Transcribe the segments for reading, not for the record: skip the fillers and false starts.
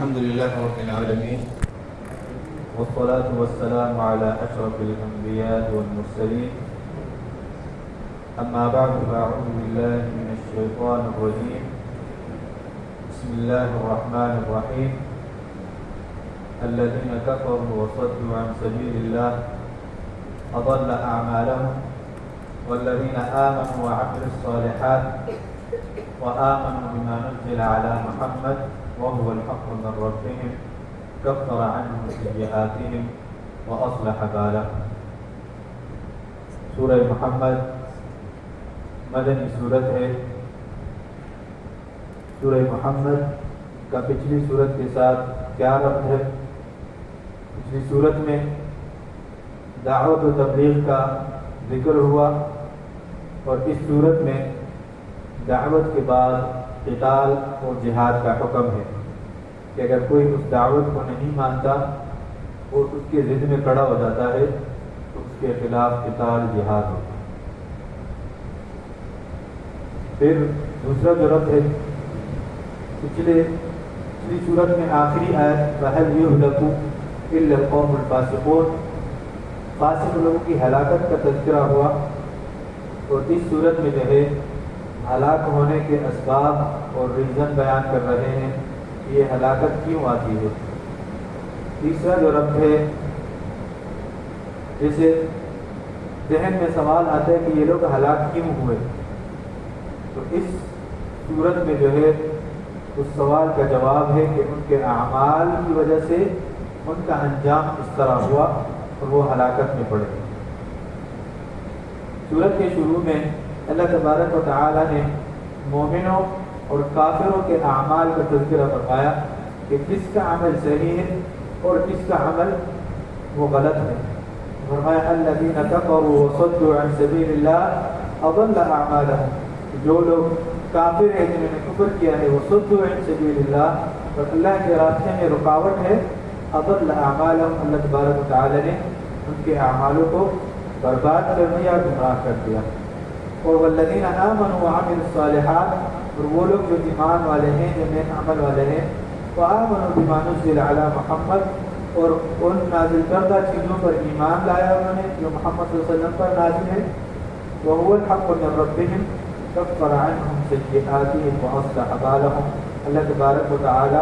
الحمد لله رب العالمين والصلاة والسلام على أشرف الأنبياء والمرسلين أما بعد فأعوذ بالله من الشيطان الرجيم بسم الله الرحمن الرحيم الذين كفروا وصدوا عن سبيل الله أضل أعمالهم والذين آمنوا وعملوا الصالحات وآمنوا بما نزل على محمد وهو الحق من ربهم كفر عنهم سيئاتهم وأصلح بالهم. سورہ محمد مدنی سورت ہے. سورہ محمد کا پچھلی سورت کے ساتھ کیا ربط ہے؟ پچھلی سورت میں دعوت و تبلیغ کا ذکر ہوا اور اس سورت میں دعوت کے بعد قتال اور جہاد کا حکم ہے کہ اگر کوئی اس دعوت کو نہیں مانتا اور اس کے ضد میں کھڑا ہو جاتا ہے تو اس کے خلاف قتال جہاد ہوتا ہے. پھر دوسرا جو ربط ہے پچھلی صورت میں آخری آیت فَهَلْ يُهْلَكُ إِلَّا الْقَوْمُ الْفَاسِقُونَ فاسق لوگوں کی ہلاکت کا تذکرہ ہوا اور اس صورت میں جو ہے ہلاک ہونے کے اسباب اور ریزن بیان کر رہے ہیں کہ یہ ہلاکت کیوں آتی ہے. تیسرا جو ربط ہے جیسے ذہن میں سوال آتا ہے کہ یہ لوگ ہلاک کیوں ہوئے تو اس صورت میں جو ہے اس سوال کا جواب ہے کہ ان کے اعمال کی وجہ سے ان کا انجام اس طرح ہوا اور وہ ہلاکت میں پڑے. سورت کے شروع میں اللہ تبارک و تعالی نے مومنوں اور کافروں کے اعمال کا تذکرہ فرمایا کہ کس کا عمل صحیح ہے اور کس کا عمل وہ غلط ہے. فرمایا الذین کفروا وصدوا عن سبیل اللہ اضل اعمالهم، جو لوگ کافر ہیں جنہوں نے کفر کیا ہے وصدوا عن سبیل اللہ اور اللہ کے راستے میں رکاوٹ ہے اضل اعمالهم، اللہ تبارک و تعالی نے ان کے اعمالوں کو برباد کر دیا، گمراہ کر دیا. اور والذین آمنوا وعملوا الصالحات، اور وہ لوگ جو ایمان والے ہیں جو نیک عمل والے ہیں وآمنوا بما نزل علی محمد، اور ان نازل کردہ چیزوں پر ایمان لایا انہوں نے جو محمد صلی اللہ علیہ وسلم پر نازل ہے. وهو الحق من ربهم كفر عنهم سیئاتهم واصلح بالهم، اللہ تبارک و تعالی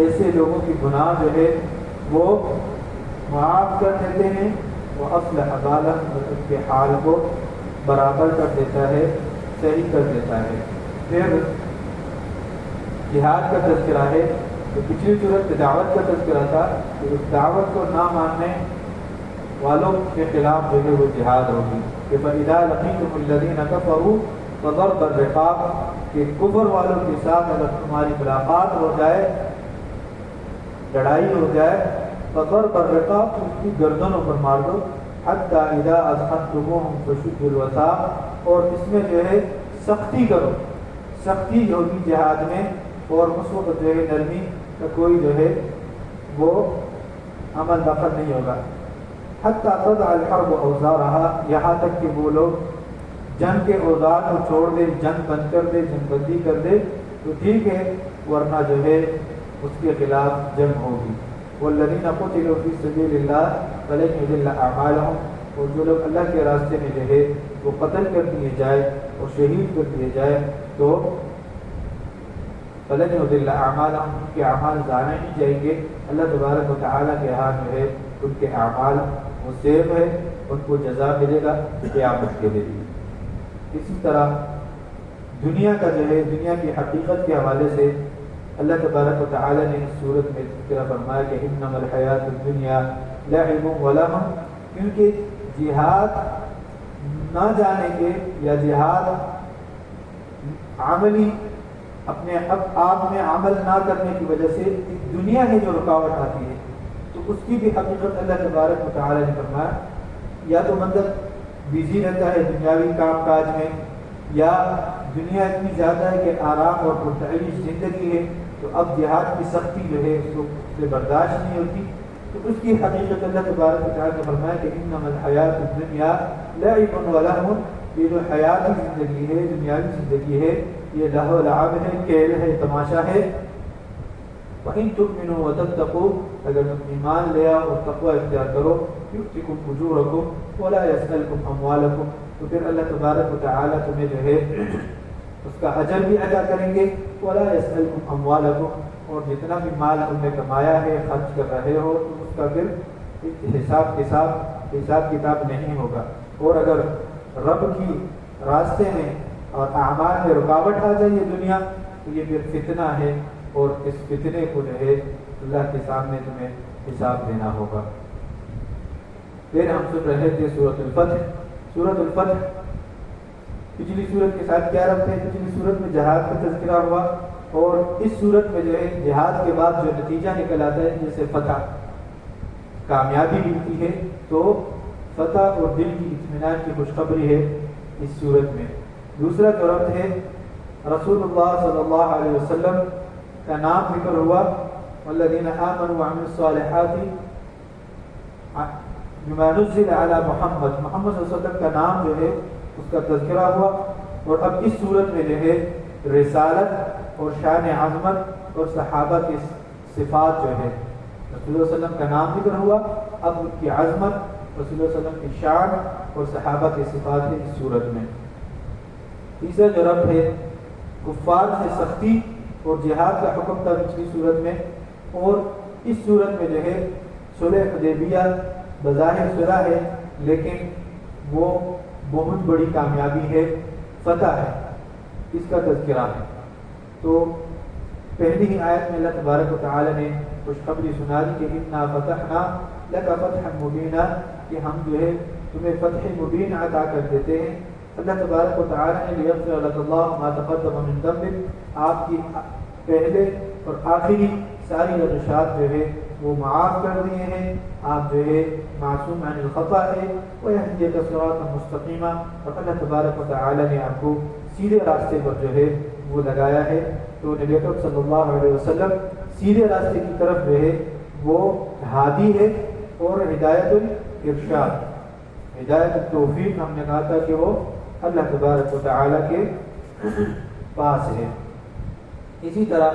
ایسے لوگوں کی گناہ جو ہے وہ معاف کر دیتے ہیں واصلح بالهم، اور ان کے حال کو برابر کر دیتا ہے، صحیح کر دیتا ہے. پھر جہاد کا تذکرہ ہے. تو پچھلی صورت دعوت کا تذکرہ تھا کہ اس دعوت کو نہ ماننے والوں کے خلاف جو ہے وہ جہاد ہوگی کہ فَإِذَا لَقِيتُمُ الَّذِينَ كَفَرُوا فَضَرْبَ الرِّقَابِ، کہ کفر والوں کے ساتھ اگر تمہاری ملاقات ہو جائے، لڑائی ہو جائے، فَضَرْبَ الرِّقَابِ، اس کی گردنوں پر مار دو. حَتَّى إِذَا أَثْخَنْتُمُوهُمْ فَشُدُّوا الْوَثَاقَ، اور اس میں جو ہے سختی کرو، سختی ہوگی جہاد میں اور اس وقت جو ہے نرمی کا کوئی جو ہے وہ عمل دخل نہیں ہوگا. حَتَّى تَضَعَ الْحَرْبُ أَوْزَارَهَا، یہاں تک کہ وہ لوگ جنگ کے اوزار کو چھوڑ دے، جنگ بند کر دے، جنگ بندی کر دے تو ٹھیک ہے، ورنہ جو ہے اس کے خلاف جنگ ہوگی. والذین قتلوا فی سبیل اللہ فلن یضل اعمالهم، اور جو لوگ اللہ کے راستے میں جو ہے وہ قتل کر دیے جائے اور شہید کر دیے جائے تو فلن یضل اعمالهم، ان کے اعمال ضائع نہیں جائیں گے. اللہ تبارک و تعالیٰ کے ہاتھ میں ہے ان کے اعمال وہ سیف ہے، ان کو جزا ملے گا قیامت کے دن. اسی طرح دنیا کا جو ہے دنیا کی حقیقت کے حوالے سے اللہ تبارک و تعالی نے اس صورت میں ذکر فرمایا کہ انما الحیات الدنیا لعب ولہو، کیونکہ جہاد نہ جانے کے یا جہاد عملی اپنے آپ میں عمل نہ کرنے کی وجہ سے دنیا میں جو رکاوٹ آتی ہے تو اس کی بھی حقیقت اللہ تبارک و تعالی نے فرمایا. یا تو بندہ بزی رہتا ہے دنیاوی کام کاج میں، یا دنیا اتنی زیادہ ہے کہ آرام اور پرتعیش زندگی ہے تو اب جہاد کی سختی جو ہے اس کو سے برداشت نہیں ہوتی. تو اس کی حقیقت اللہ تبارک و تعالی نے فرمایا کہ انما الحیات الدنیا لعب ولہو، یہ جو حیاتی زندگی ہے، دنیاوی زندگی ہے، یہ لہو لعب ہے، کھیل ہے، تماشا ہے. وَإِن تُؤْمِنُوا وَتَتَّقُوا اگر تم ایمان لے آؤ اور تقوی اختیار کرو يُؤْتِكُمْ أُجُورَكُمْ وَلَا يَسْأَلْكُمْ أَمْوَالَكُمْ تو پھر اللہ تبارک و تعالیٰ تمہیں جو ہے اس کا اجر بھی ادا کریں گے وَلَا يَسْأَلْكُمْ أَمْوَالَكُمْ اور جتنا بھی مال تم نے کمایا ہے خرچ کر رہے ہو تو اس کا پھر حساب کتاب نہیں ہوگا. اور اگر رب کی راستے میں اور اعمال میں رکاوٹ آ جائے یہ دنیا تو یہ پھر فتنہ ہے اور اس فتنے کو جو ہے اللہ کے سامنے تمہیں حساب دینا ہوگا. پھر ہم سن رہے تھے سورۃ الفتح. سورۃ الفتح پچھلی سورت کے ساتھ کیا ربط ہے؟ پچھلی سورت میں جہاد کا تذکرہ ہوا اور اس سورت میں جو ہے جہاد کے بعد جو نتیجہ نکل آتا ہے جیسے فتح کامیابی ملتی ہے تو فتح اور دل کی اطمینان کی خوشخبری ہے اس صورت میں. دوسرا جو ربط ہے رسول اللہ صلی اللہ علیہ وسلم کا نام ذکر ہوا والذین آمنوا وعملوا الصالحات بما نزل علی محمد صلی اللہ علیہ وسلم کا نام جو ہے اس کا تذکرہ ہوا. اور اب اس صورت میں جو ہے رسالت اور شان عظمت اور صحابہ کی صفات جو ہے رسول اللہ علیہ وسلم کا نام ذکر ہوا اب ان کی عظمت رسول اللہ علیہ وسلم کی شان اور صحابہ کی صفات ہے اس صورت میں. تیسرا جو ربط ہے کفار سے سختی اور جہاد کا حکم تھا پچھلی صورت میں اور اس صورت میں جو ہے صلح حدیبیہ بظاہر صلح ہے لیکن وہ بہت بڑی کامیابی ہے فتح ہے اس کا تذکرہ ہے. تو پہلی ہی آیت میں اللہ تبارک و تعالی نے خوشخبری سنا دی کہ انا فتحنا لک فتحا مبینا کہ ہم جو ہے تمہیں فتح مبین عطا کر دیتے ہیں. اللہ تبارک و تعالی نے لیغفر لک اللہ ما تقدم من ذنبک آپ کی پہلے اور آخری ساری رجشات جو ہے وہ معاف کر دیے ہیں آپ جو ہے معصوم عن الخطا ہے ویہدیک صراطا مستقیما اور اللہ تبارک و تعالی نے آپ کو سیدھے راستے پر جو ہے وہ لگایا ہے. تو نبی اکرم صلی اللہ علیہ وسلم سیدھے راستے کی طرف جو ہے وہ ہادی ہے اور ہدایت الارشاد ہدایت التوفیق ہم نے کہا تھا کہ وہ اللہ تبارک و تعالی کے پاس ہے. اسی طرح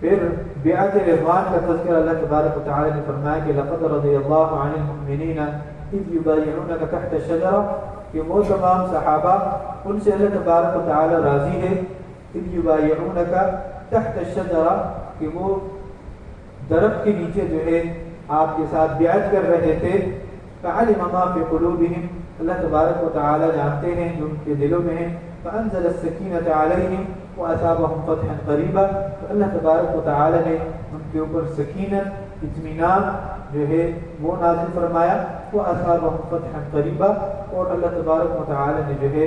پھر بیعت رضوان کا تذکر اللہ تبارک و تعالی نے فرمایا کہ لقد رضی اللہ عن المؤمنین اذ یبایعونک تحت الشجرہ کہ وہ تمام صحابہ ان سے اللہ تبارک و تعالی راضی ہے اذ یبایعونک تحت الشجرہ کہ وہ درخت کے نیچے جو ہے آپ کے ساتھ بیعت کر رہے تھے. فعلم ما فی قلوبہم اللہ تبارک و تعالی جانتے ہیں جو ان کے دلوں میں ہے. فانزل السکینۃ علیہم واصابہم فتحا قریبا تو اللہ تبارک و تعالی نے ان کے اوپر سکینت اطمینان جو ہے وہ نازل فرمایا واصابہم فتحا قریبا اور اللہ تبارک و تعالی نے جو ہے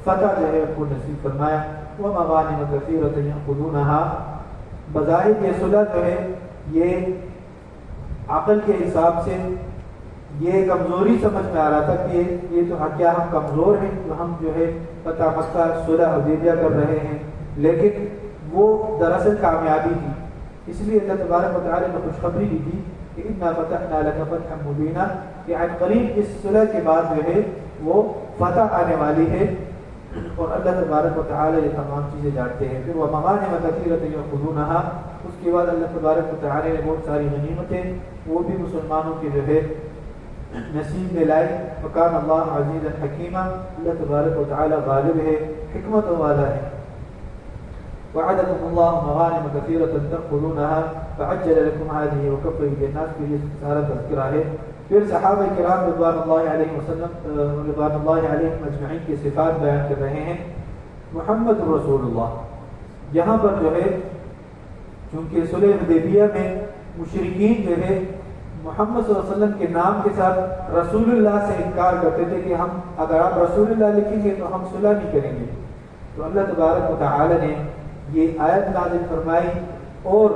فتح جو ہے ان کو نصیب فرمایا. ومغانم کثیرۃ یأخذونها بظاہر یہ صلح جو ہے یہ عقل کے حساب سے یہ کمزوری سمجھ میں آ رہا تھا کہ یہ تو کیا ہم کمزور ہیں تو ہم جو ہے فتح مکہ صلح حدیبیہ کر رہے ہیں لیکن وہ دراصل کامیابی تھی. اس لیے اللہ تبارک و تعالی نے خوشخبری دی تھی کہ انا فتحنا لک فتحا مبینا کہ عن قریب اس صلح کے بعد جو ہے وہ فتح آنے والی ہے اور اللہ تبارک و تعالی یہ تمام چیزیں جانتے ہیں. پھر وہ مغانم کثیرۃ یأخذونها اس کے بعد اللہ تبارک و تعالی نے بہت ساری غنیمتیں وہ بھی مسلمانوں کے جو ہے نصیب میں لائی. وکان اللہ عزیزا حکیما اللہ تبارک و تعالی غالب ہے حکمت والا ہے. وعدكم الله مغانم كثيرة تأخذونها فعجل لكم هذه وكف أيدي الناس کے لیے سارا تذکرہ ہے. پھر صحابہ کرام رضوان اللہ علیہ وسلم رضوان اللہ علیہم اجمعین کی صفات بیان کر رہے ہیں. محمد رسول اللہ یہاں پر جو ہے چونکہ صلح حدیبیہ میں مشرکین جو ہے محمد صلی اللہ علیہ وسلم کے نام کے ساتھ رسول اللہ سے انکار کرتے تھے کہ ہم اگر آپ رسول اللہ لکھیں گے تو ہم صلح نہیں کریں گے. تو اللہ تبارک و تعالی نے یہ آیت نازل فرمائی اور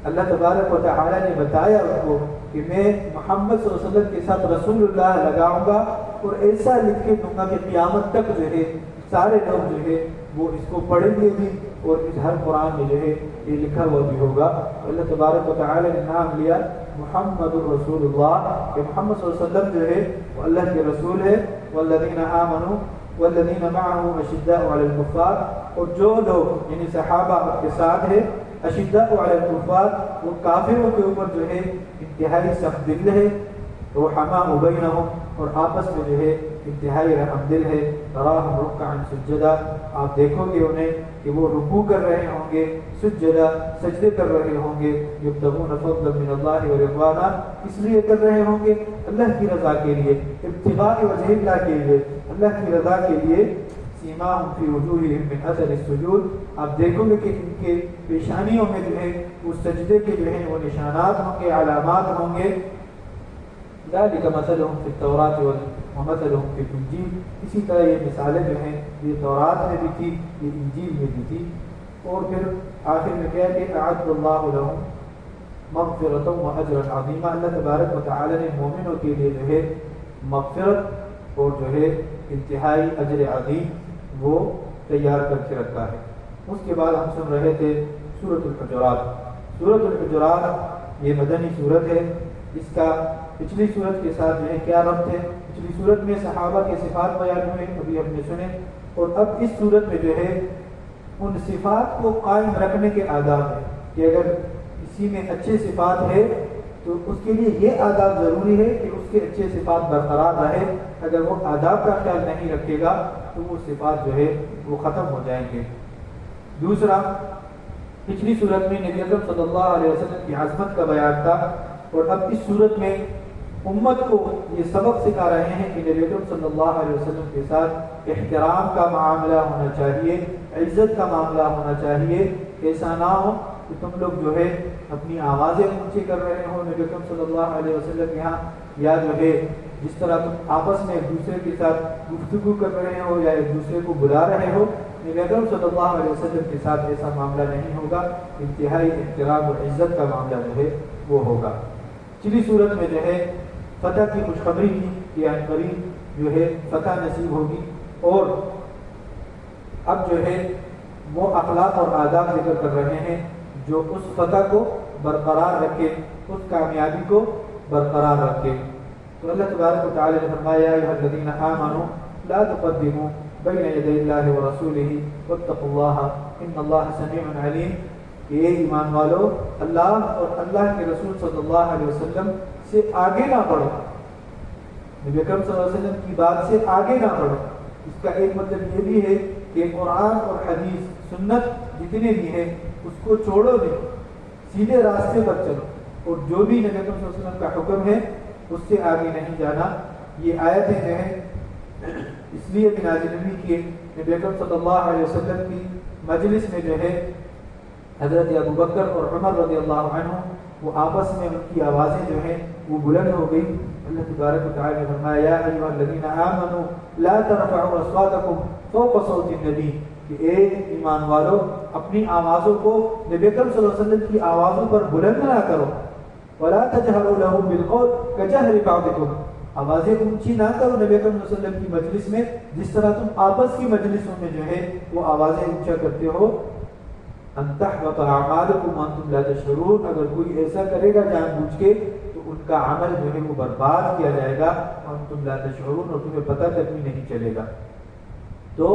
اللہ تبارک و تعالی نے بتایا اس کو کہ میں محمد صلی اللہ علیہ وسلم کے ساتھ رسول اللہ لگاؤں گا اور ایسا لکھ کے دوں گا کہ قیامت تک جو ہے سارے لوگ جو ہے وہ اس کو پڑھیں گے بھی اور اس ہر قرآن میں جو ہے یہ لکھا ہوا بھی ہوگا. اللہ تبارک و تعالی نے نام لیا محمد الرسول اللہ کہ محمد صلی اللہ علیہ وسلم جو ہے وہ اللہ کے رسول ہے. والذین آمنوا والذین معه اشداء علی الکفار اور جو لوگ یعنی صحابہ کے ساتھ ہے اشداء علی الکفار، وہ کافروں کے اوپر جو ہے انتہائی سخت دل ہے، رحماء بینہم، اور آپس میں جو ہے انتہائی رحم دل ہے، تراہم رکعا سجدا، آپ دیکھو گے انہیں کہ وہ رکوع کر رہے ہوں گے، سجدہ سجدے کر رہے ہوں گے، یبتغون فضلا من اللہ ورضوانا، اس لیے کر رہے ہوں گے اللہ کی رضا کے لیے، ابتغاء وجہ اللہ کے لیے، اللہ کی رضا کے لیے، سیماہم فی وجوہہم من اثر السجود، آپ دیکھو گے کہ ان کے پیشانیوں میں جو ہے وہ سجدے کے جو ہیں وہ نشانات ہوں گے، علامات ہوں گے، ذالک مثلہم فی التوراۃ ومثلہم فی الانجیل، اسی طرح یہ مثالیں جو ہیں یہ تورات میں بھی تھی، یہ انجیل میں بھی تھی۔ اور پھر آخر میں کیا کہ اعد اللہ لہم مغفرۃ واجرا عظیما، اللہ تبارک و تعالی نے مومنوں کے لیے جو ہے مغفرت اور جو ہے انتہائی اجر عظیم وہ تیار کر کے رکھا ہے۔ اس کے بعد ہم سن رہے تھے سورۃ الحجرات۔ سورۃ الحجرات یہ مدنی سورت ہے، اس کا پچھلی سورت کے ساتھ جو ہے کیا ربط ہے؟ پچھلی سورت میں صحابہ کے صفات بیان ہوئے، ابھی ہم نے سنے، اور اب اس سورت میں جو ہے ان صفات کو قائم رکھنے کے آداب ہیں کہ اگر کسی میں اچھے صفات ہے تو اس کے لیے یہ آداب ضروری ہے کہ اس کے اچھے صفات برقرار رہے، اگر وہ آداب کا خیال نہیں رکھے گا تو وہ صفات جو ہے وہ ختم ہو جائیں گے۔ دوسرا، پچھلی صورت میں نبی اکرم صلی اللہ علیہ وسلم کی عظمت کا بیان تھا، اور اب اس صورت میں امت کو یہ سبق سکھا رہے ہیں کہ نبی اکرم صلی اللہ علیہ وسلم کے ساتھ احترام کا معاملہ ہونا چاہیے، عزت کا معاملہ ہونا چاہیے، ایسا نہ ہو کہ تم لوگ جو ہے اپنی آوازیں اونچی کر رہے ہو نبی اکرم صلی اللہ علیہ وسلم کے ہاں، یا جو ہے جس طرح تم آپس میں ایک دوسرے کے ساتھ گفتگو کر رہے ہو یا ایک دوسرے کو بلا رہے ہو، نبی اکرم صلی اللہ علیہ وسلم کے ساتھ ایسا معاملہ نہیں ہوگا، انتہائی احترام اور عزت کا معاملہ جو ہے وہ ہوگا۔ پچھلی صورت میں جو ہے فتح کی خوشخبری کی کہ ان قریب جو ہے فتح نصیب ہوگی، اور اب جو ہے وہ اخلاق اور آداب ذکر کر رہے ہیں جو اس فتح کو برقرار رکھے، اس کامیابی کو برقرار رکھے۔ تو اللہ تبارک و تعالی نے فرمایا یا ایھا الذین آمنوا لا تقدموا بین یدی اللہ ورسولہ واتقوا اللہ ان اللہ سمیع علیم، کہ اے ایمان والو اللہ اور اللہ کے رسول صلی اللہ علیہ وسلم سے آگے نہ بڑھو، نبی اکرم صلی اللہ علیہ وسلم کی بات سے آگے نہ بڑھو۔ اس کا ایک مطلب یہ بھی ہے کہ قرآن اور حدیث سنت جتنے بھی ہیں اس کو چھوڑو نہیں، سیدھے راستے پر چلو، اور جو بھی نبی اکرم صلی اللہ علیہ وسلم کا حکم ہے اس سے آگے نہیں جانا۔ یہ آیتیں جو ہیں اس لیے بھی نازل ہوئی کہ نبی اکرم صلی اللہ علیہ وسلم کی مجلس میں جو ہے حضرت ابو بکر اور عمر رضی اللہ عنہ وہ آپس میں ان کی آوازیں جو ہیں وہ بلند ہو گئی۔ اللہ تبارک و تعالی نے فرمایا یا ایھا الذین آمنوا لا ترفعوا اصواتکم فوق صوت النبی، کہ اے ایمان والو اپنی آوازوں کو نبی اکرم صلی اللہ علیہ وسلم کی آوازوں پر بلند نہ کرو، ولا تجهروا له بالقول كجهر بعضکم، آوازیں اونچی نہ کرو نبی اکرم صلی اللہ علیہ وسلم کی مجلس میں جس طرح تم آپس کی مجلسوں میں جو ہے وہ آوازیں اونچا کرتے ہو۔ ان تحبط اعمالکم وانتم لا تشعرون، اگر کوئی ایسا کرے گا جان بوجھ کے تو ان کا عمل جو ہے وہ برباد کیا جائے گا، وانتم لا تشعرون، اور تمہیں پتہ تک بھی نہیں چلے گا۔ تو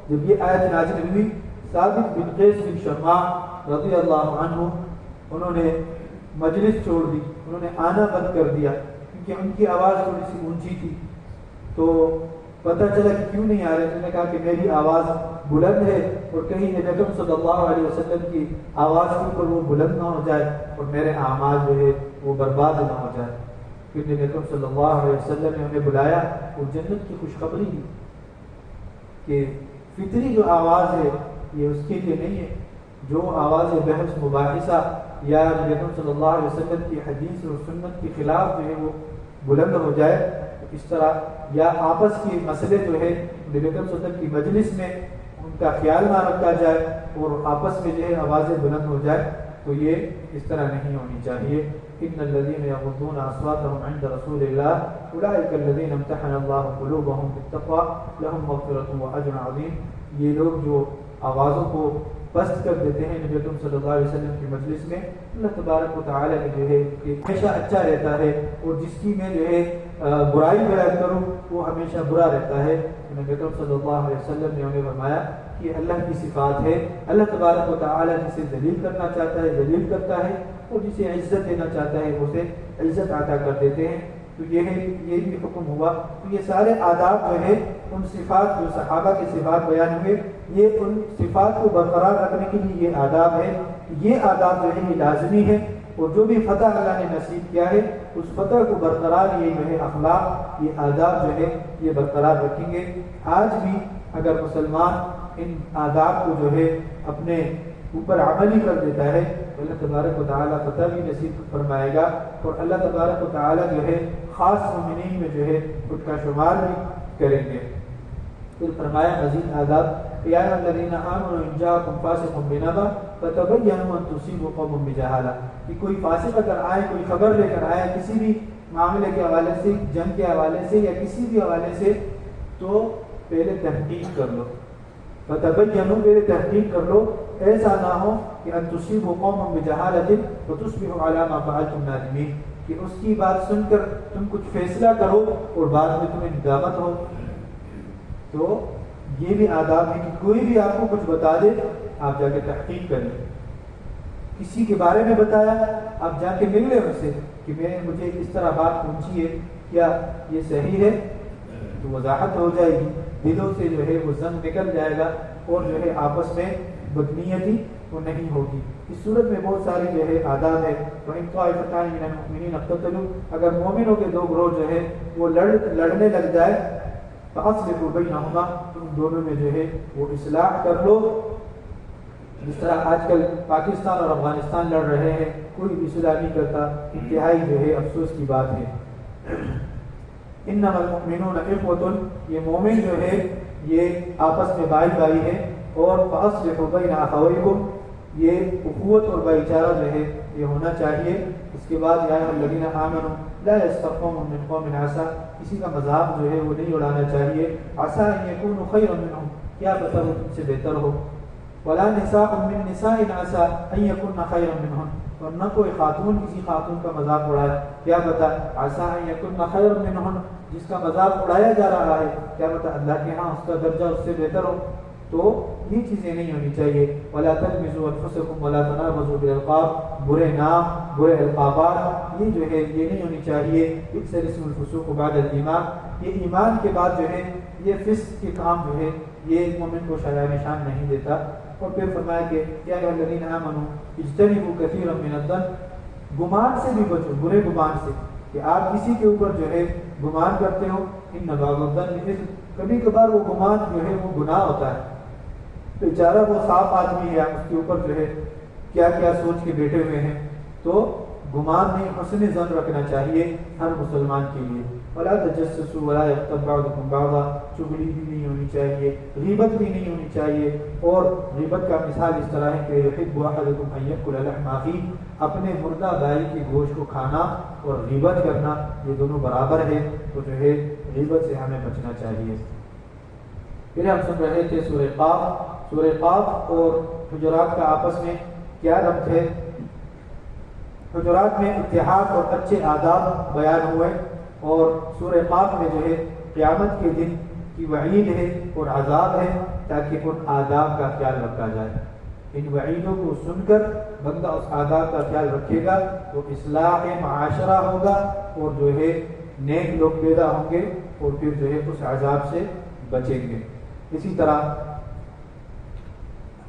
جب یہ آیت نازل ہوئی، ثابت بن قیس بن شماع رضی اللہ عنہ انہوں نے مجلس چھوڑ دی، انہوں نے آنا بند کر دیا کیونکہ ان کی آواز تھوڑی سی اونچی تھی۔ تو پتہ چلا کہ کیوں نہیں آ رہے، انہوں نے کہا کہ میری آواز بلند ہے اور کہیں نبی اکرم صلی اللہ علیہ وسلم کی آواز کے اوپر وہ بلند نہ ہو جائے اور میرے اعمال جو ہے وہ برباد نہ ہو جائے۔ پھر نبی اکرم صلی اللہ علیہ وسلم نے انہیں بلایا اور جنت کی خوشخبری دی کہ فطری جو آواز ہے یہ اس کے لیے نہیں ہے، جو آواز بحث مباحثہ یا نبی اکرم صلی اللہ علیہ وسلم کی حدیث اور سنت کے خلاف جو ہے وہ بلند ہو جائے، اس طرح یا آپس کے مسئلے جو ہے نبی اکرم صلی اللہ علیہ وسلم کی مجلس میں ان کا خیال نہ رکھا جائے اور آپس میں جو ہے آوازیں بلند ہو جائے، تو یہ اس طرح نہیں ہونی چاہیے۔ ان الذين يغضون اصواتهم عند رسول الله اولئك الذين امتحن الله قلوبهم بالتقوى لهم مغفرة واجر عظيم، یہ لوگ جو آوازوں کو پست کر دیتے ہیں نبی اکرم صلی اللہ علیہ وسلم کی مجلس میں، اللہ تبارک و تعالی نے جو ہے کہ ہمیشہ اچھا رہتا ہے، اور جس کی میں جو ہے برائی بیان کروں وہ ہمیشہ برا رہتا ہے۔ نبی اکرم صلی اللہ علیہ وسلم نے انہیں فرمایا یہ اللہ کی صفات ہے۔ اللہ تبارک و تعالیٰ جسے ذلیل کرنا چاہتا ہے ذلیل کرتا ہے، اور جسے عزت دینا چاہتا ہے اسے عزت عطا کر دیتے ہیں۔ تو یہ بھی حکم ہوا۔ تو یہ سارے آداب جو ہے ان صفات جو صحابہ کے صفات بیان ہوئے، یہ ان صفات کو برقرار رکھنے کے لیے یہ آداب ہے۔ یہ آداب جو ہے یہ لازمی ہے، اور جو بھی فتح اللہ نے نصیب کیا ہے اس فتح کو برقرار یہ جو ہے اخلاق، یہ آداب جو ہے یہ برقرار رکھیں گے۔ آج بھی اگر مسلمان ان آداب کو جو ہے اپنے اوپر عملی کر دیتا ہے تو اللہ تبارک و تعالیٰ فتح بھی نصیب فرمائے گا، اور اللہ تبارک و تعالیٰ جو ہے خاص مومنین میں جو ہے ان کا شمار بھی کریں گے۔ پھر فرمایا مزید آداب، یا ایھا الذین آمنوا ان جاءکم فاسق بنبأ فتبینوا ان تصیبوا قوما بجہالہ، کہ کوئی فاسق اگر آئے، کوئی خبر لے کر آئے کسی بھی معاملے کے حوالے سے، جنگ کے حوالے سے یا کسی بھی حوالے سے، تو پہلے تحقیق کر لو۔ فتبینوا، پہلے تحقیق کر لو، ایسا نہ ہو کہ ان تصیبوا قوما بجہالۃ فتصبحوا علی ما فعلتم نادمین، کہ اس کی بات سن کر تم کچھ فیصلہ کرو اور بعد میں تمہیں ندامت ہو۔ تو یہ بھی آداب ہے کہ کوئی بھی آپ کو کچھ بتا دے آپ جا کے تحقیق کریں۔ کسی کے بارے میں بتایا، آپ جا کے مل لیں ان سے کہ مجھے اس طرح بات پہنچی ہے، کیا یہ صحیح ہے؟ تو وضاحت ہو جائے گی، دلوں سے جو ہے وہ زنگ نکل جائے گا، اور جو ہے آپس میں بدنیتی وہ نہیں ہوگی۔ اس صورت میں بہت ساری جو ہے آداب ہے۔ وَإِن طَائِفَتَانِ مِنَ الْمُؤْمِنِينَ اقْتَتَلُوا، اگر مومنوں کے دو گروہ جو ہے وہ لڑنے لگ جائے، فَأَصْلِحُوا بَيْنَهُمَا، تم دونوں میں جو ہے وہ اصلاح کر لو۔ جس طرح آج کل پاکستان اور افغانستان لڑ رہے ہیں، کوئی بھی صلاح نہیں کرتا، انتہائی جو ہے افسوس کی بات ہے۔ انما المؤمنون اخوۃ، یہ مومن جو ہے یہ آپس میں بھائی بھائی ہے، اور فاصلحوا بین اخویکم، یہ اخوت اور بھائی چارہ جو ہے یہ ہونا چاہیے۔ اس کے بعد یا ایھا الذین آمنوا لا یسخر قوم من قوم عسیٰ، کسی کا مذاق جو ہے وہ نہیں اڑانا چاہیے۔ عسیٰ ان یکونوا خیرا منہم، کیا پتہ وہ تم سے بہتر ہو۔ ولا نساء من نساء عسیٰ ان یکن خیرا منہن، اور نہ کوئی خاتون کسی خاتون کا مذاق اڑائے، کیا پتہ عسیٰ ان یکن خیرا منہن، جس کا مذاق اڑایا جا رہا ہے کیا پتہ اللہ کے ہاں اس کا درجہ اس سے بہتر ہو۔ تو یہ چیزیں نہیں ہونی چاہیے۔ ولا تلمزوا انفسکم ولا تنابزوا بالالقاب، برے نام، برے القابات یہ جو ہے یہ نہیں ہونی چاہیے۔ بئس الاسم الفسوق بعد الایمان، یہ ایمان کے بعد جو ہے یہ فسق کے کام جو ہے یہ مومن کو شایع نشان نہیں دیتا۔ اور پھر فرمایا کہ یا ایھا الذین آمنوا اجتنبوا کثیرا من الظن، گمان سے بھی بچو، برے گمان سے، کہ آپ کسی کے اوپر جو ہے گمان کرتے ہو۔ ان بعض الظن اثم، کبھی کبھار وہ گمان جو ہے وہ گناہ ہوتا ہے۔ بیچارہ وہ صاف آدمی ہے، اس کے اوپر جو ہے کیا کیا سوچ کے بیٹھے ہوئے ہیں، تو گمان نہیں، حسن ظن رکھنا چاہیے ہر مسلمان کے لیے۔ ولا تجسسوا ولا یغتب بعضکم بعضا، چغلی بھی نہیں ہونی چاہیے، غیبت بھی نہیں ہونی چاہیے۔ اور غیبت کا مثال اس طرح ہے کہ یحب احدکم ان یاکل لحم اخیہ، اپنے مردہ بھائی کے گوشت کو کھانا اور غیبت کرنا یہ دونوں برابر ہے، تو جو ہے غیبت سے ہمیں بچنا چاہیے۔ پھر ہم سن رہے تھے سورہ قاف۔ سورہ قاف اور حجرات کا آپس میں کیا ربط ہے؟ حجرات میں اتحاد اور اچھے آداب بیان ہوئے، اور سورہ قاف میں جو ہے قیامت کے دن کی وعید ہے اور عذاب ہے، تاکہ ان آداب کا خیال رکھا جائے۔ ان وعیدوں کو سن کر بندہ اس آداب کا خیال رکھے گا تو اصلاح معاشرہ ہوگا، اور جو ہے نیک لوگ پیدا ہوں گے، اور پھر جو ہے اس عذاب سے بچیں گے۔ اسی طرح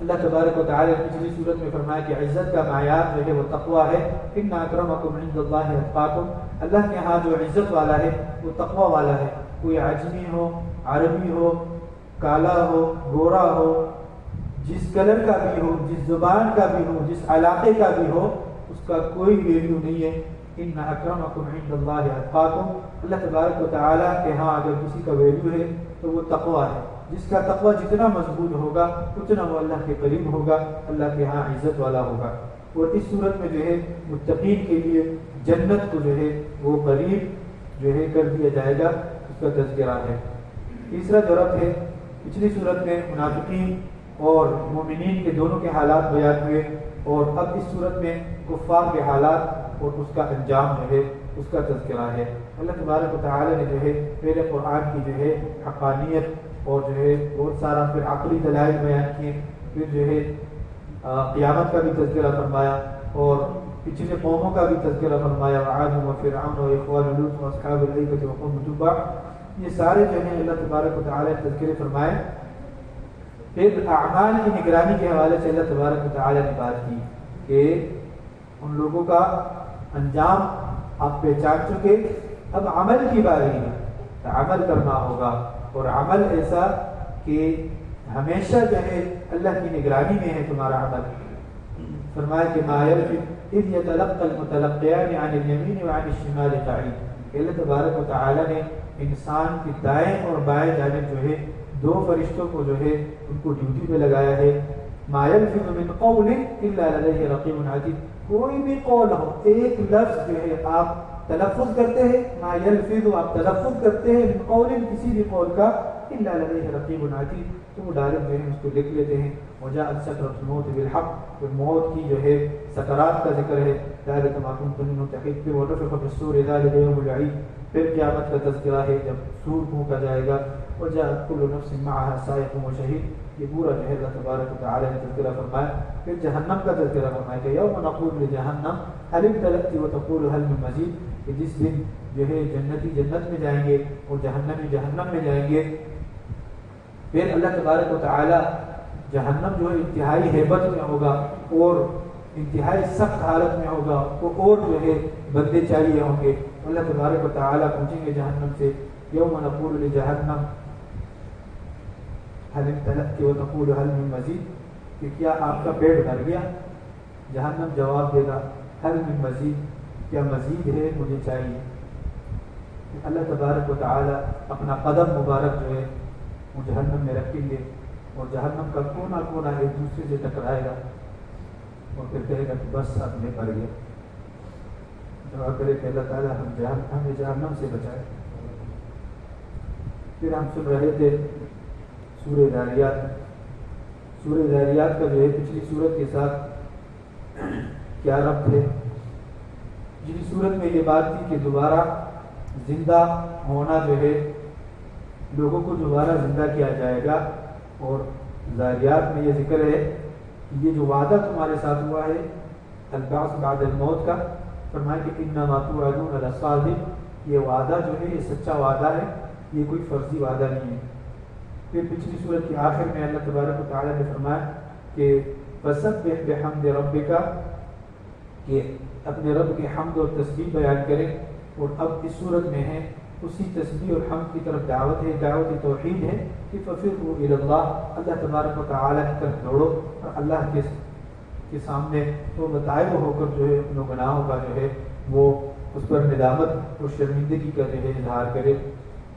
اللہ تبارک و تعالی نے پچھلی صورت میں فرمایا کہ عزت کا معیار جو ہے وہ تقویٰ ہے۔ ان اکرمکم عند اللہ اتقاکم، اللہ کے ہاں جو عزت والا ہے وہ تقویٰ والا ہے۔ کوئی عجمی ہو، عربی ہو، کالا ہو، گورا ہو، جس کلر کا بھی ہو، جس زبان کا بھی ہو، جس علاقے کا بھی ہو، اس کا کوئی ویلیو نہیں ہے۔ ان اکرمکم عند اللہ اتقاکم، اللہ تبارک و تعالیٰ کے ہاں اگر کسی کا ویلیو ہے تو وہ تقویٰ ہے۔ جس کا تقویٰ جتنا مضبوط ہوگا اتنا وہ اللہ کے قریب ہوگا، اللہ کے ہاں عزت والا ہوگا۔ اور اس صورت میں جو ہے متقین کے لیے جنت کو جو ہے وہ قریب جو ہے کر دیا جائے گا، اس کا تذکرہ ہے۔ تیسرا جو ربط ہے، پچھلی صورت میں منافقین اور مومنین کے دونوں کے حالات بیان ہوئے، اور اب اس صورت میں کفار کے حالات اور اس کا انجام جو ہے اس کا تذکرہ ہے۔ اللہ تبارک و تعالی نے جو ہے پہلے قرآن کی جو ہے حقانیت اور جو ہے بہت سارا پھر عقلی دلائل بیان کیے، پھر جو ہے قیامت کا بھی تذکرہ فرمایا اور پچھلے قوموں کا بھی تذکرہ فرمایا، وعاد و فرعون و اخوان لوط و اصحاب الایکۃ و قوم تبع، یہ سارے جو ہیں اللہ تبارک و تعالیٰ نے تذکرے فرمائے۔ پھر اعمال کی نگرانی کے حوالے سے اللہ تبارک و تعالیٰ نے بات کی کہ ان لوگوں کا انجام آپ پہچان چکے، اب عمل کی باری ہے، عمل کرنا ہوگا، اور عمل ایسا کہ ہمیشہ جو ہے اللہ کی نگرانی میں ہے تمہارا عمل۔ فرمایا کہ ما یلفظ اذ یتلقى المتلقیان عن الیمین وعن الشمال قعید، اللہ تبارک و تعالیٰ نے انسان کی دائیں اور بائیں جانب جو ہے دو فرشتوں کو جو ہے ان کو ڈیوٹی پہ لگایا ہے۔ ما یلفظ من قول الا لدیہ رقیب عتید، کوئی بھی قول ہو، ایک لفظ جو ہے آپ تلفظ کرتے ہیں، ما یلفظ آپ تلفظ کرتے ہیں من قول کسی بھی قول کا، الا لدیہ رقیب عتید تو وہ ڈائریکٹ جو ہے اس کو لکھ لیتے ہیں۔ وجاءت سکرۃ الموت بالحق، پھر موت کی جو ہے سکرات کا ذکر ہے، ذلک ما کنتم منہ تحید، پھر ونفخ فی الصور ذلک یوم الوعید، پھر قیامت کا تذکرہ ہے جب سور پھونکا جائے گا، وجاءت کل نفس معها سائق وشہید، یہ پورا جو ہے اللہ تبارک و تعالیٰ نے تذکرہ فرمایا۔ پھر جہنم کا تذکرہ فرمایا کہ یوم نقول لجہنم هل امتلأت وتقول هل من مزید، کہ جس دن جو ہے جنتی جنت میں جائیں گے اور جہنمی جہنم میں جائیں گے۔ پھر اللہ تبارک و تعالیٰ جہنم جو ہے انتہائی ہیبت میں ہوگا اور انتہائی سخت حالت میں ہوگا، وہ اور جو ہے بندے چاہیے ہوں گے۔ اللہ تبارک و تعالیٰ پوچھیں گے جہنم سے یوم نقول لجہنم هل امتلأت وتقول هل من مزید، کہ کیا آپ کا پیٹ بھر گیا؟ جہنم جواب دے گا هل من مزید، کیا مزید ہے، مجھے چاہیے۔ اللہ تبارک و تعالیٰ اپنا قدم مبارک جو ہے وہ جہنم میں رکھیں گے اور جہنم کا کونا کونا ایک دوسرے سے ٹکرائے گا اور پھر کہے گا کہ بس اب میں پڑ گیا۔ دعا کرے کہ اللہ تعالیٰ ہمیں جہنم سے بچائے۔ پھر ہم سن رہے تھے سورہ ذاریات، سورہ ذاریات کا جو ہے پچھلی سورت کے ساتھ کیا ربط ہے؟ پچھلی سورت میں یہ بات تھی کہ دوبارہ زندہ ہونا جو ہے، لوگوں کو دوبارہ زندہ کیا جائے گا، اور ذاریات میں یہ ذکر ہے کہ یہ جو وعدہ تمہارے ساتھ ہوا ہے البعث بعد الموت کا، فرمایا کہ انما توعدون لصادق، یہ وعدہ جو ہے یہ سچا وعدہ ہے، یہ کوئی فرضی وعدہ نہیں ہے۔ پھر پچھلی سورت کے آخر میں اللہ تبارک و تعالیٰ نے فرمایا کہ فسبح بحمد ربک، کہ اپنے رب کے حمد اور تسبیح بیان کریں، اور اب اس صورت میں ہے اسی تسبیح اور حمد کی طرف دعوت ہے، دعوت توحید ہے کہ ففروا الی اللہ، اللہ تبارک و تعالیٰ کی طرف دوڑو اور اللہ کے سامنے تو بتائے ہو کر جو ہے اپنے گناہوں کا جو ہے وہ اس پر ندامت اور شرمندگی کا جو ہے اظہار کرے۔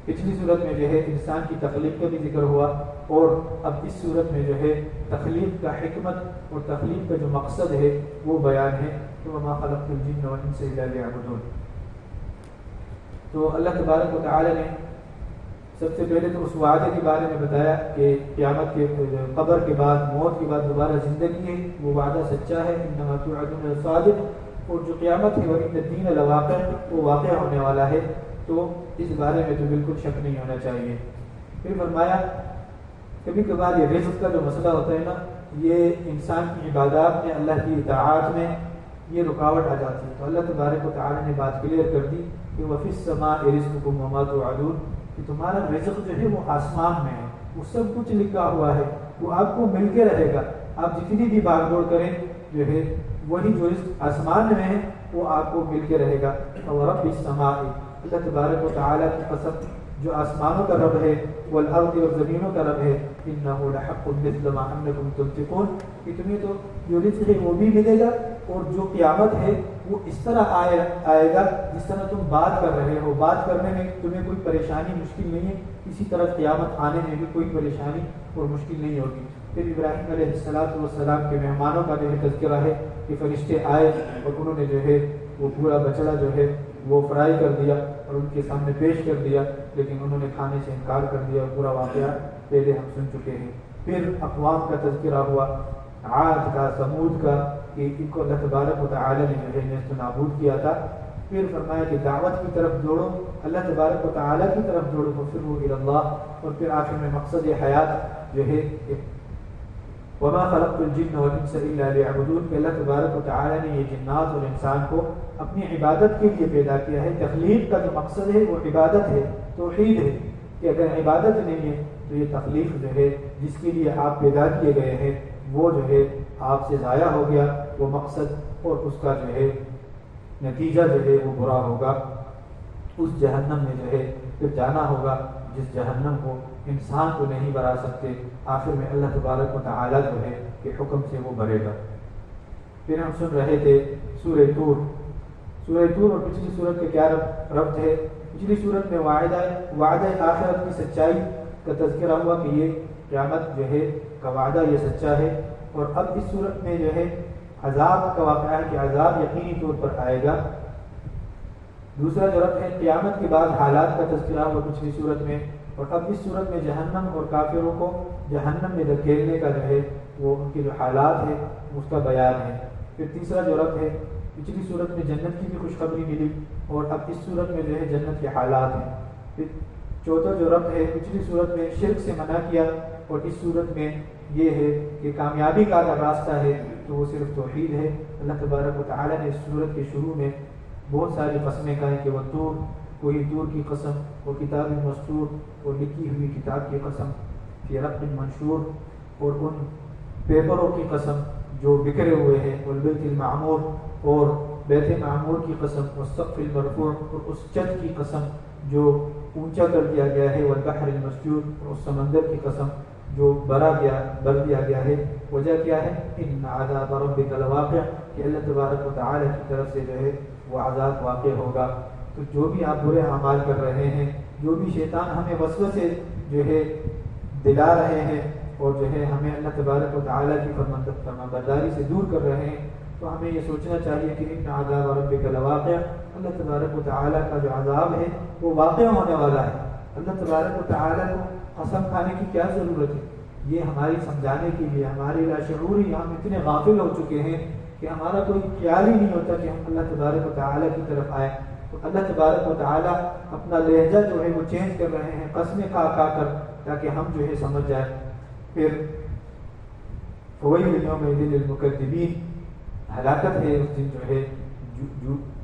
پچھلی صورت میں جو ہے انسان کی تخلیق کا بھی ذکر ہوا، اور اب اس صورت میں جو ہے تخلیق کا حکمت اور تخلیق کا جو مقصد ہے وہ بیان ہے کہ وما خلقت الجن والانس الا لیعبدون۔ تو اللہ تبارک و تعالی نے سب سے پہلے تو اس وعدے کے بارے میں بتایا کہ قیامت کے قبر کے بعد، موت کے بعد دوبارہ زندگی ہے، وہ وعدہ سچا ہے، انما توعدون لصادق، اور جو قیامت ہے وان الدین لواقع، وہ واقع ہونے والا ہے، تو اس بارے میں تو بالکل شک نہیں ہونا چاہیے۔ پھر فرمایا کبھی کبھار یہ رزق کا جو مسئلہ ہوتا ہے نا، یہ انسان کی عبادات میں، اللہ کی اطاعت میں یہ رکاوٹ آ جاتی ہے، تو اللہ تبارک و تعالی نے بات کلیئر کر دی کہ وفی السماء رزقکم وما توعدون، کہ تمہارا رزق جو ہے وہ آسمان میں ہے، وہ سب کچھ لکھا ہوا ہے، وہ آپ کو مل کے رہے گا، آپ جتنی بھی بھاگ دوڑ کریں جو ہے وہی جو رزق آسمان میں ہے وہ آپ کو مل کے رہے گا۔ اور رب السماء، اللہ تبارک و تعالیٰ کی قسم جو آسمانوں کا رب ہے، والارض اور زمینوں کا رب ہے، انہ لحق مثل ما انکم تنطقون، کہ تمہیں تو جو رزق ہے وہ بھی ملے گا، اور جو قیامت ہے وہ اس طرح آئے گا جس طرح تم بات کر رہے ہو، بات کرنے میں تمہیں کوئی پریشانی مشکل نہیں ہے، اسی طرح قیامت آنے میں بھی کوئی پریشانی اور مشکل نہیں ہوگی۔ پھر ابراہیم علیہ السلام کے مہمانوں کا جو ہے تذکرہ ہے کہ فرشتے آئے اور انہوں نے جو ہے وہ پورا بچڑا جو ہے وہ فرائی کر دیا اور ان کے سامنے پیش کر دیا، لیکن انہوں نے کھانے سے انکار کر دیا، اور پورا واقعہ پہلے ہم سن چکے ہیں۔ پھر اقوام کا تذکرہ ہوا، عاد کا، ثمود کا، کہ ان کو اللہ تبارک و تعالی نے جو ہے نیست و نابود کیا تھا۔ پھر فرمایا کہ دعوت کی طرف دوڑو، اللہ تبارک و تعالیٰ کی طرف دوڑو، ففروا الی اللہ، اور پھر آخر میں مقصد حیات جو ہے وما خلقت الجن والانس الا ليعبدون، کہ اللہ تبارک و تعالیٰ نے یہ جنات اور انسان کو اپنی عبادت کے لیے پیدا کیا ہے۔ تخلیق کا جو مقصد ہے وہ عبادت ہے، توحید ہے، کہ اگر عبادت نہیں ہے تو یہ تخلیق جو ہے جس کے لیے آپ پیدا کیے گئے ہیں وہ جو ہے آپ سے ضائع ہو گیا، وہ مقصد اور اس کا جو ہے نتیجہ جو ہے وہ برا ہوگا، اس جہنم میں جو ہے پھر جانا ہوگا جس جہنم کو انسان کو نہیں بھرا سکتے۔ آخر میں اللہ تبارک و تعالیٰ جو ہے کہ حکم سے وہ بھرے گا۔ پھر ہم سن رہے تھے سورہ طور اور پچھلی صورت کے کیا ربط ہے؟ پچھلی صورت میں وعدہ آخرت کی سچائی کا تذکرہ ہوا کہ یہ قیامت جو ہے کا وعدہ یہ سچا ہے، اور اب اس صورت میں جو ہے عذاب کا واقعہ ہے کہ عذاب یقینی طور پر آئے گا۔ دوسرا جو ربط ہے قیامت کے بعد حالات کا تذکرہ ہوا پچھلی صورت میں، اور اب اس صورت میں جہنم اور کافروں کو جہنم میں دھکیلنے کا جو ہے وہ ان کے جو حالات ہے اس کا بیان ہے۔ پھر تیسرا جو ربط ہے پچھلی صورت میں جنت کی بھی خوشخبری ملی، اور اب اس صورت میں جو ہے جنت کے حالات ہیں۔ پھر چوتھا جو ربط ہے پچھلی صورت میں شرک سے منع کیا، اور اس صورت میں یہ ہے کہ کامیابی کا اگر راستہ ہے تو وہ صرف توحید ہے۔ اللہ تبارک و تعالیٰ نے اس صورت کے شروع میں بہت ساری قسمیں کہیں کہ وہ طور، کوئی طور کی قسم، وہ کتاب مستور، اور لکھی ہوئی کتاب کی قسم، فی رق منشور، اور ان پیپروں کی قسم جو بکھرے ہوئے ہیں، والبیت المعمور، اور بیت معمور کی قسم، والسقف المرفوع، اور اس چھت کی قسم جو اونچا کر دیا گیا ہے، والبحر المسجور، اور اس سمندر کی قسم جو بھر دیا گیا ہے۔ وجہ کیا ہے؟ ان عذاب ربک لواقع، کہ اللہ تبارک و تعالی کی طرف سے جو ہے وہ عذاب واقع ہوگا۔ تو جو بھی آپ برے اعمال کر رہے ہیں، جو بھی شیطان ہمیں وسوسے جو ہے دلا رہے ہیں، اور جو ہے ہمیں اللہ تبارک و تعالی کی فرمانبرداری سے دور کر رہے ہیں، تو ہمیں یہ سوچنا چاہیے کہ ان عذاب ربک لواقع، اللہ تبارک و تعالی کا جو عذاب ہے وہ واقع ہونے والا ہے۔ اللہ تبارک و تعالی کو قسم کھانے کی کیا ضرورت ہے؟ یہ ہماری سمجھانے کے لیے، ہمارے لاشعوری ہم اتنے غافل ہو چکے ہیں کہ ہمارا کوئی خیال ہی نہیں ہوتا کہ ہم اللہ تبارک و تعالی کی طرف آئیں۔ تو اللہ تبارک و تعالی اپنا لہجہ جو ہے وہ چینج کر رہے ہیں قسمیں کھا کر، تاکہ ہم جو ہے سمجھ جائیں۔ پھر فویل یومئذ للمکذبین، ہلاکت ہے اس دن جو ہے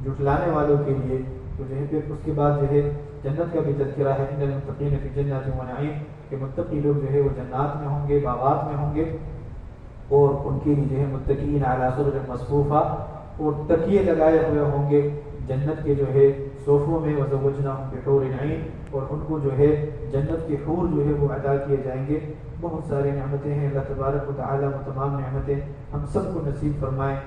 جھٹلانے والوں کے لیے۔ تو جو ہے پھر اس کے بعد جو ہے جنت کا بھی تذکرہ ہے، ان المتقین فی جنات و نعیم، کہ متقی لوگ جو ہے وہ جنات میں ہوں گے، باغات میں ہوں گے، اور ان کے لیے جو ہے متقین علی سرر مصفوفہ، اور تکیے لگائے ہوئے ہوں گے جنت کے جو ہے صوفوں میں، وزوجناہم بحور عین، اور ان کو جو ہے جنت کے حور جو ہے وہ عطا کیے جائیں گے۔ بہت ساری نعمتیں ہیں، اللہ تبارک و تعالی وہ تمام نعمتیں ہم سب کو نصیب فرمائیں،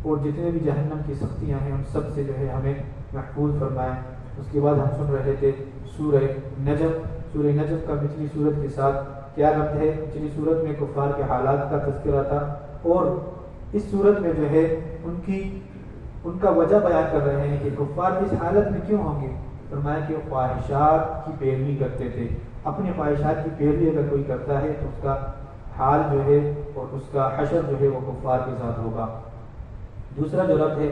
اور جتنے بھی جہنم کی سختیاں ہیں ان سب سے جو ہے ہمیں محفوظ فرمائیں۔ اس کے بعد ہم سن رہے تھے سورہ نجم کا پچھلی صورت کے ساتھ کیا ربط ہے؟ پچھلی صورت میں کفار کے حالات کا تذکرہ تھا، اور اس صورت میں جو ہے ان کا وجہ بیان کر رہے ہیں کہ کفار اس حالت میں کیوں ہوں گے۔ فرمایا کہ وہ خواہشات کی پیروی کرتے تھے، اپنی خواہشات کی پیروی اگر کوئی کرتا ہے تو اس کا حال جو ہے اور اس کا حشر جو ہے وہ کفار کے ساتھ ہوگا۔ دوسرا جو ربط ہے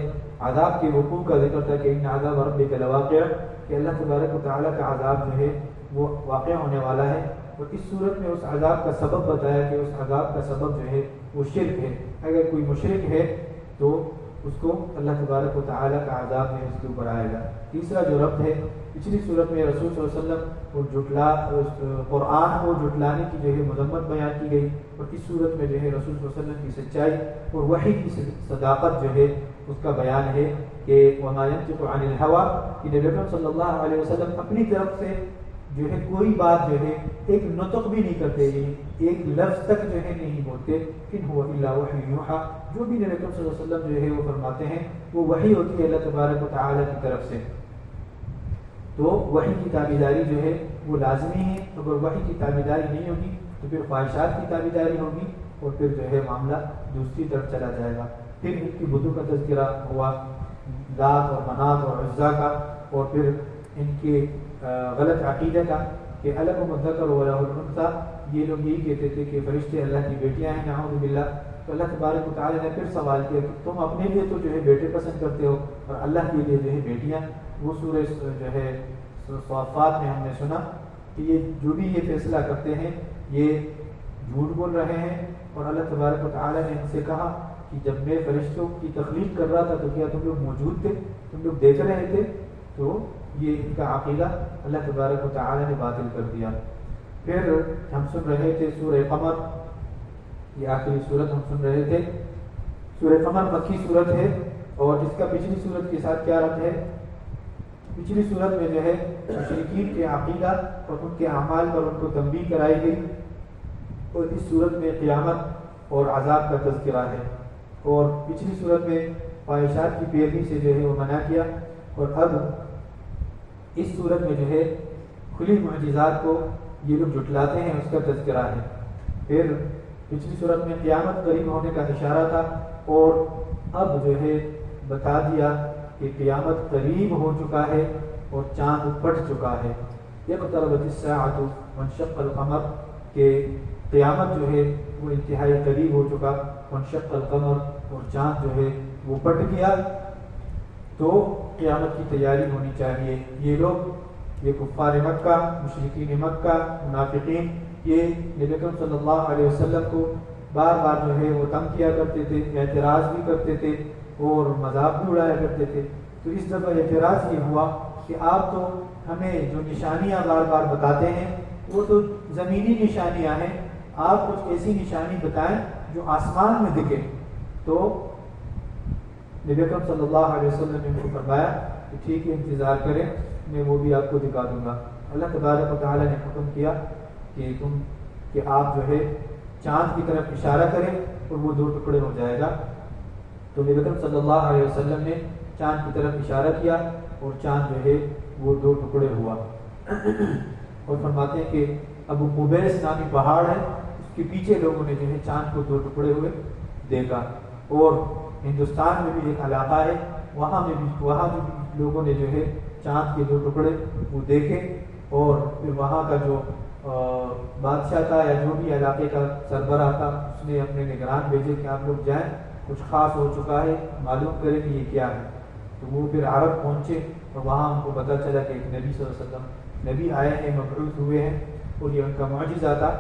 عذاب کے وقوع کا ذکر تھا کہ ان عذاب ربک لواقع، کہ اللہ تبارک و تعالیٰ کا عذاب جو ہے وہ واقع ہونے والا ہے، اور اس صورت میں اس عذاب کا سبب بتایا کہ اس عذاب کا سبب جو ہے وہ شرک ہے۔ اگر کوئی مشرک ہے تو اس کو اللہ تبارک و تعالیٰ کا عذاب ہے اس کے اوپر آئے گا۔ تیسرا جو ربط ہے پچھلی صورت میں رسول صلی اللہ علیہ وسلم اور قرآن کو جھٹلانے کی جو ہے مذمت بیان کی گئی، اور اس صورت میں جو ہے رسول صلی اللہ علیہ وسلم کی سچائی اور وحی کی صداقت جو ہے اس کا بیان ہے کہ وما ينطق عن الهوى، کہ نبی اکرم صلی اللہ علیہ وسلم اپنی طرف سے جو ہے کوئی بات جو ہے ایک نطق بھی نہیں کرتے، ایک لفظ تک جو ہے نہیں بولتے، ان هو الا وحی یوحى، جو بھی نبی اکرم صلی اللہ علیہ وسلم جو ہے وہ فرماتے ہیں وہ وحی ہوتی ہے اللہ تبارک و تعالی کی طرف سے۔ تو وحی کی تابعداری جو ہے وہ لازمی ہے، اگر وحی کی تابعداری نہیں ہوگی تو پھر خواہشات کی تابعداری ہوگی، اور پھر جو ہے معاملہ دوسری طرف چلا جائے گا۔ پھر ان کی بتوں کا تذکرہ ہوا، لات اور منات اور عزا کا، اور پھر ان کے غلط عقیدہ کا کہ الکم الذکر ولہ الانثی، یہ لوگ یہی کہتے تھے کہ فرشتے اللہ کی بیٹیاں ہیں، نعوذ باللہ، تو اللہ تبارک و تعالیٰ نے پھر سوال کیا کہ تم اپنے لیے تو جو ہے بیٹے پسند کرتے ہو اور اللہ کے لیے جو ہے بیٹیاں. وہ سورہ جو ہے صافات میں ہم نے سنا کہ یہ جو بھی یہ فیصلہ کرتے ہیں یہ جھوٹ بول رہے ہیں. اور اللہ تبارک و تعالیٰ نے ان سے کہا کہ جب میں فرشتوں کی تخلیق کر رہا تھا تو کیا تم لوگ موجود تھے, تم لوگ دیکھ رہے تھے؟ تو یہ ان کا عقیدہ اللہ تبارک و تعالیٰ نے باطل کر دیا. پھر ہم سن رہے تھے سورہ قمر, یہ آخری صورت ہم سن رہے تھے. سورہ قمر مکی صورت ہے اور اس کا پچھلی صورت کے ساتھ کیا ربط ہے؟ پچھلی صورت میں جو ہے مشرکین کے عقیدہ اور ان کے اعمال پر ان کو تنبیہ کرائی گئی, اور اس صورت میں قیامت اور عذاب کا تذکرہ ہے. اور پچھلی صورت میں خواہشات کی پیروی سے جو ہے وہ منع کیا, اور اب اس صورت میں جو ہے کھلی معجزات کو یہ لوگ جھٹلاتے ہیں اس کا تذکرہ ہے. پھر پچھلی صورت میں قیامت قریب ہونے کا اشارہ تھا, اور اب جو ہے بتا دیا کہ قیامت قریب ہو چکا ہے اور چاند پھٹ چکا ہے. اقتربت الساعۃ وانشق القمر, کہ قیامت جو ہے وہ انتہائی قریب ہو چکا, وانشق القمر, اور چاند جو ہے وہ پھٹ گیا. تو قیامت کی تیاری ہونی چاہیے. یہ لوگ, یہ کفار مکہ, مشرکین مکہ, منافقین, یہ نبی اکرم صلی اللہ علیہ وسلم کو بار بار جو ہے وہ تنگ کیا کرتے تھے, اعتراض بھی کرتے تھے اور مذاق بھی اڑایا کرتے تھے. تو اس دفعہ اعتراض یہ ہوا کہ آپ تو ہمیں جو نشانیاں بار بار بتاتے ہیں وہ تو زمینی نشانیاں ہیں, آپ کچھ ایسی نشانی بتائیں جو آسمان میں دکھے. تو نبی اکرم صلی اللہ علیہ وسلم نے ان کو فرمایا کہ ٹھیک ہے, انتظار کریں, میں وہ بھی آپ کو دکھا دوں گا. اللہ تبارک و تعالیٰ نے حکم کیا کہ آپ جو ہے چاند کی طرف اشارہ کریں اور وہ 2 ٹکڑے ہو جائے گا. تو نبی اکرم صلی اللہ علیہ وسلم نے چاند کی طرف اشارہ کیا اور چاند جو ہے وہ 2 ٹکڑے ہوا. اور فرماتے ہیں کہ ابو قبیس نامی پہاڑ ہے, اس کے پیچھے لوگوں نے جو ہے چاند کو 2 ٹکڑے ہوئے دیکھا. اور ہندوستان میں بھی ایک علاقہ ہے, وہاں بھی لوگوں نے جو ہے چاند کے 2 ٹکڑے وہ دیکھے. اور پھر وہاں کا جو بادشاہ تھا یا جو بھی علاقے کا سربراہ تھا, اس نے اپنے نگران بھیجے کہ آپ لوگ جائیں, کچھ خاص ہو چکا ہے, معلوم کریں کہ یہ کیا ہے. تو وہ پھر عرب پہنچے اور وہاں ان کو پتہ چلا کہ ایک نبی صلی اللہ علیہ وسلم نبی آئے ہیں, مبعوث ہوئے ہیں, اور یہ ان کا معجزہ تھا.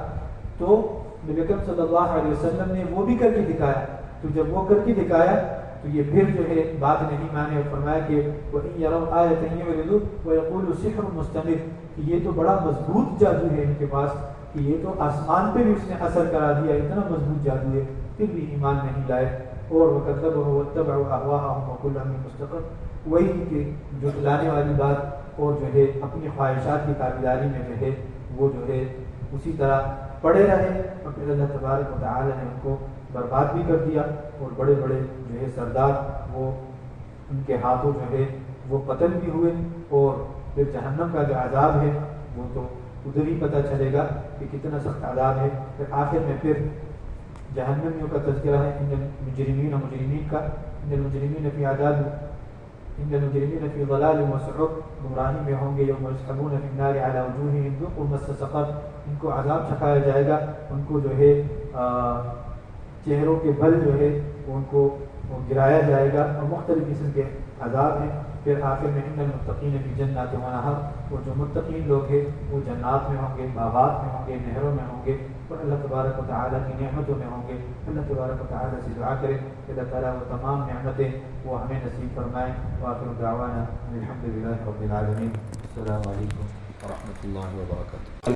تو نبی اکرم صلی اللہ علیہ وسلم نے وہ بھی کر کے دکھایا. تو جب وہ کر کے دکھایا تو یہ پھر جو ہے بات نہیں مانے اور فرمایا کہ وَإِن يَرَوْا آيَةً يُعْرِضُوا وَيَقُولُوا سِحْرٌ مُسْتَمِرٌ, کہ یہ تو بڑا مضبوط جادو ہے ان کے پاس, کہ یہ تو آسمان پہ بھی اس نے اثر کرا دیا, اتنا مضبوط جادو ہے, پھر بھی ایمان نہیں لائے. اور وَكَذَّبُوا وَاتَّبَعُوا أَهْوَاءَهُمْ وَكُلٌّ أَمْرٍ مُسْتَقِرٌّ, وہی کہ جو لانے والی بات اور جو ہے اپنی خواہشات کی تابعداری میں جو ہے وہ جو ہے اسی طرح پڑے رہے. اور پھر اللہ تبارک و تعالی نے ان کو برباد بھی کر دیا, اور بڑے بڑے جو ہے سردار وہ ان کے ہاتھوں جو ہے وہ قتل بھی ہوئے. اور پھر جہنم کا جو عذاب ہے وہ تو ادھر ہی پتہ چلے گا کہ کتنا سخت عذاب ہے. پھر آخر میں پھر جہنمیوں کا تذکرہ ہے, ان المجرمین و مجرمین کا, ان المجرمین فی عذاب, ان المجرمین فی ضلال و سعر, گمراہی میں ہوں گے. یوم یسحبون فی النار علی وجوہہم ذوقوا مس سقر, ان کو عذاب چکھایا جائے گا, ان کو جو ہے چہروں کے بل جو ہے ان کو گرایا جائے گا, اور مختلف قسم کے عذاب ہیں. پھر آخر میں ان المتقین فی جنات و نہر, وہ جو متقین لوگ ہیں وہ جنات میں ہوں گے, باغات میں ہوں گے, نہروں میں ہوں گے, اور اللہ تبارک و تعالیٰ کی نعمتوں میں ہوں گے. اللہ تبارک و تعالیٰ سے دعا کریں کہ اللہ تعالیٰ وہ تمام نعمتیں وہ ہمیں نصیب فرمائیں. وآخر دعوانا الحمد للہ رب العالمین. السلام علیکم ورحمۃ اللہ وبرکاتہ.